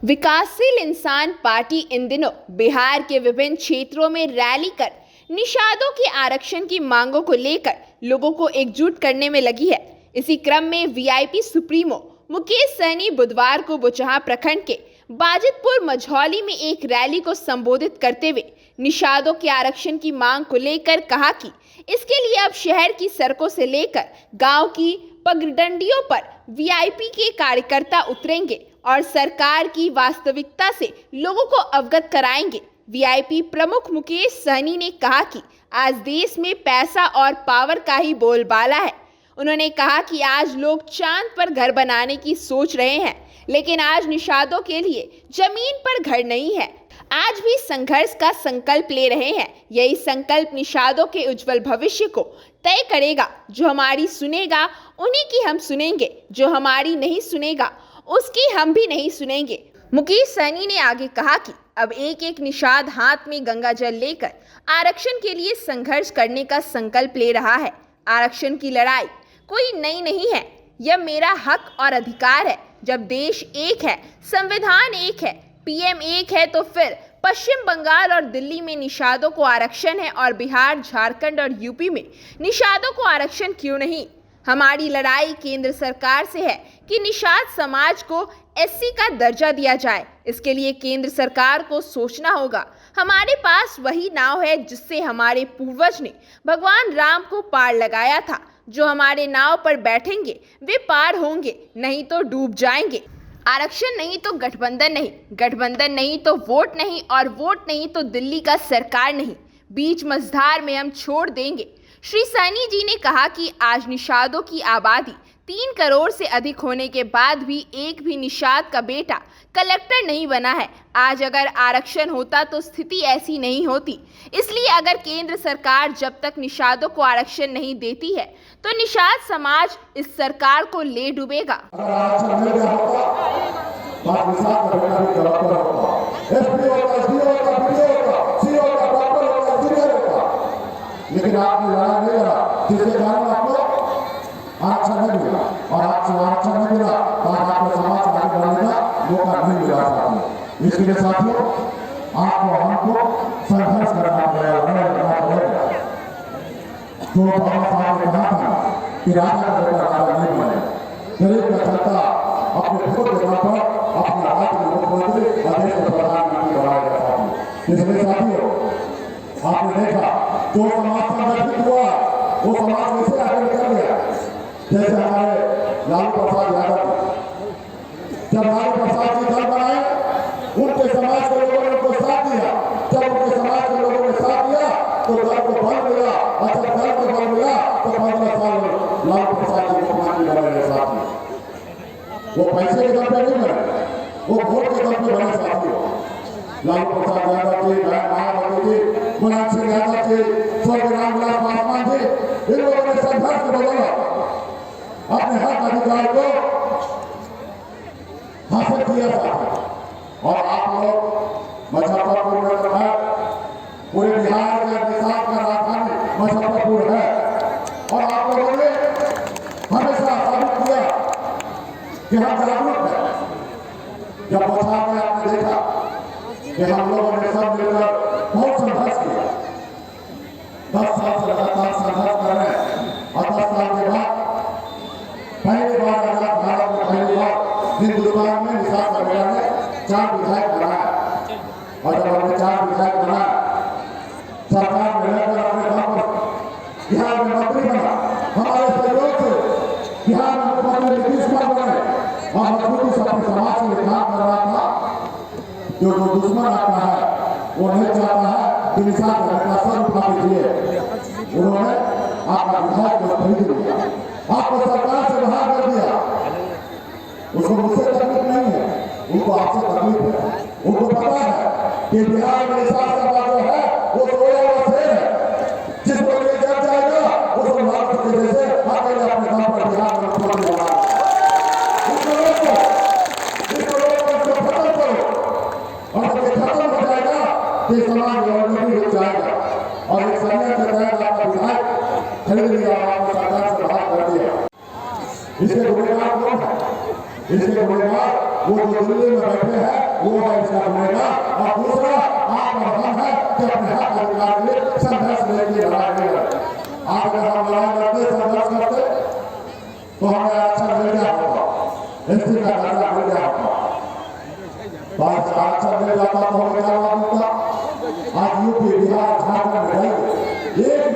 विकासशील इंसान पार्टी इन दिनों बिहार के विभिन्न क्षेत्रों में रैली कर निषादों के आरक्षण की मांगों को लेकर लोगों को एकजुट करने में लगी है। इसी क्रम में वीआईपी सुप्रीमो मुकेश सहनी बुधवार को बोचहां प्रखंड के बाजितपुर मझौली में एक रैली को संबोधित करते हुए निषादों के आरक्षण की मांग को लेकर कहा कि इसके लिए अब शहर की सड़कों से लेकर गांव की पगडंडियों पर वीआईपी के कार्यकर्ता उतरेंगे और सरकार की वास्तविकता से लोगों को अवगत कराएंगे। वीआईपी प्रमुख मुकेश सहनी ने कहा कि आज देश में पैसा और पावर का ही बोलबाला है। उन्होंने कहा कि आज लोग चांद पर घर बनाने की सोच रहे हैं, लेकिन आज निषादों के लिए जमीन पर घर नहीं है। आज भी संघर्ष का संकल्प ले रहे हैं। यही संकल्प निषादों के उज्जवल भविष्य को तय करेगा। जो हमारी सुनेगा उन्हीं की हम सुनेंगे, जो हमारी नहीं सुनेगा उसकी हम भी नहीं सुनेंगे। मुकेश सहनी ने आगे कहा कि अब एक एक निषाद हाथ में गंगा जल लेकर आरक्षण के लिए संघर्ष करने का संकल्प ले रहा है। आरक्षण की लड़ाई कोई नई नहीं है, यह मेरा हक और अधिकार है। जब देश एक है, संविधान एक है, पीएम एक है, तो फिर पश्चिम बंगाल और दिल्ली में निषादों को आरक्षण है और बिहार, झारखंड और यूपी में निषादों को आरक्षण क्यों नहीं। हमारी लड़ाई केंद्र सरकार से है कि निषाद समाज को एससी का दर्जा दिया जाए। इसके लिए केंद्र सरकार को सोचना होगा। हमारे पास वही नाव है जिससे हमारे पूर्वज ने भगवान राम को पार लगाया था। जो हमारे नाव पर बैठेंगे वे पार होंगे, नहीं तो डूब जाएंगे। आरक्षण नहीं तो गठबंधन नहीं, गठबंधन नहीं तो वोट नहीं, और वोट नहीं तो दिल्ली का सरकार नहीं। बीच मझधार में हम छोड़ देंगे। श्री सहनी जी ने कहा कि आज निषादों की आबादी 3 करोड़ से अधिक होने के बाद भी एक भी निषाद का बेटा कलेक्टर नहीं बना है। आज अगर आरक्षण होता तो स्थिति ऐसी नहीं होती। इसलिए अगर केंद्र सरकार जब तक निषादों को आरक्षण नहीं देती है तो निषाद समाज इस सरकार को ले डूबेगा। लेकिन आपने लड़ा नहीं लड़ा, जिसके कारण आपको आरक्षण नहीं मिला, और आपसे आरक्षण नहीं मिला तो आपको समाज को आगे बढ़ने का मौका नहीं मिला साथियों। इसलिए साथियों आपको हमको संघर्ष करना पड़ेगा। जो बाबा साहब ने कहा था कि राजा का बेटा राजा नहीं बने, गरीब का जनता अपने खुद जगह पर अपने राज्य में मुख्यमंत्री और देश का प्रधानमंत्री बनाया गया साथियों। इसलिए साथियों आपने देखा जो समाज संगठित हुआ वो समाज कैसे आगे निकल गया। जैसे हमारे लालू प्रसाद यादव, जब लालू प्रसाद जी दल बनाए उनके समाज के लोगों ने उनको साथ दिया। जब उनके समाज के लोगों ने साथ दिया तो दल को बल मिला, और जब दल को बल मिला तो 15 साल लालू प्रसाद जी मुख्यमंत्री बने साथी। वो पैसे के दम पे नहीं बने, वो वोट के दम पे बने साथियों। लालू प्रसाद यादव जी, मायावती जी, मुलायम सिंह यादव जी, स्वर्गीय रामविलास पासवान जी, इन लोगों ने संघर्ष के बदौलत अपने हक अधिकार को हासिल किया था। और आप लोग मुजफ्फरपुर में तो है, पूरे बिहार में निषाद का राजधानी मुजफ्फरपुर है, और आप लोगों ने हमेशा साबित किया कि हम जागरूक हैं। जब बोचहां में आपने देखा कि हम लोगों ने सब मिलकर बहुत संघर्ष किया, 10 साल से लगातार संघर्ष कर रहे हैं, और 10 साल के बाद पहली बार आजाद भारत में पहली बार हिंदुस्तान में निषाद सरकार ने 4 विधायक बनाया। और जब हमने 4 विधायक बनाया, सरकार में रहकर अपने दम पर बिहार में मंत्री बना। हमारे सहयोग से बिहार में मुख्यमंत्री नीतीश कुमार बने, और मजबूती से अपने समाज के लिए काम कर रहा था। जो दुश्मन आता है वो नहीं चाहता है कि निषाद का सर उठा दीजिए। उन्होंने आपका विधायक को खरीद लिया, आपको सरकार से बाहर कर दिया। उसको मुझसे तकलीफ नहीं है, उनको आपसे तकलीफ है। उनको पता है कि बिहार में निषाद सभा जो है वो सोया हुआ शेर है, जिसको ले जब जाएगा वो सब लाल के जैसे अकेले अपने दम पर बिहार में मुख्यमंत्री बना। समाज नहीं रुक जाएगा, और एक समय के तहत आपका विधायक खरीद लिया, आपको सरकार से बाहर कर दिया। इसके गुनेगार कौन है? इसके गुनेगार वो जो दिल्ली में बैठे हैं वो है इसका ढूंढेगा। और दूसरा आप और हम है कि अपने हक अधिकार के लिए संघर्ष लेके लड़ाई लड़े। आज अगर हम लड़ाई लड़ते संघर्ष करते तो हमें आरक्षण मिल गया होगा, एसटी का दर्जा मिल गया होगा। आरक्षण मिल जाता तो हमें क्या लाभ होता। आज यूपी बिहार झारखंड में एक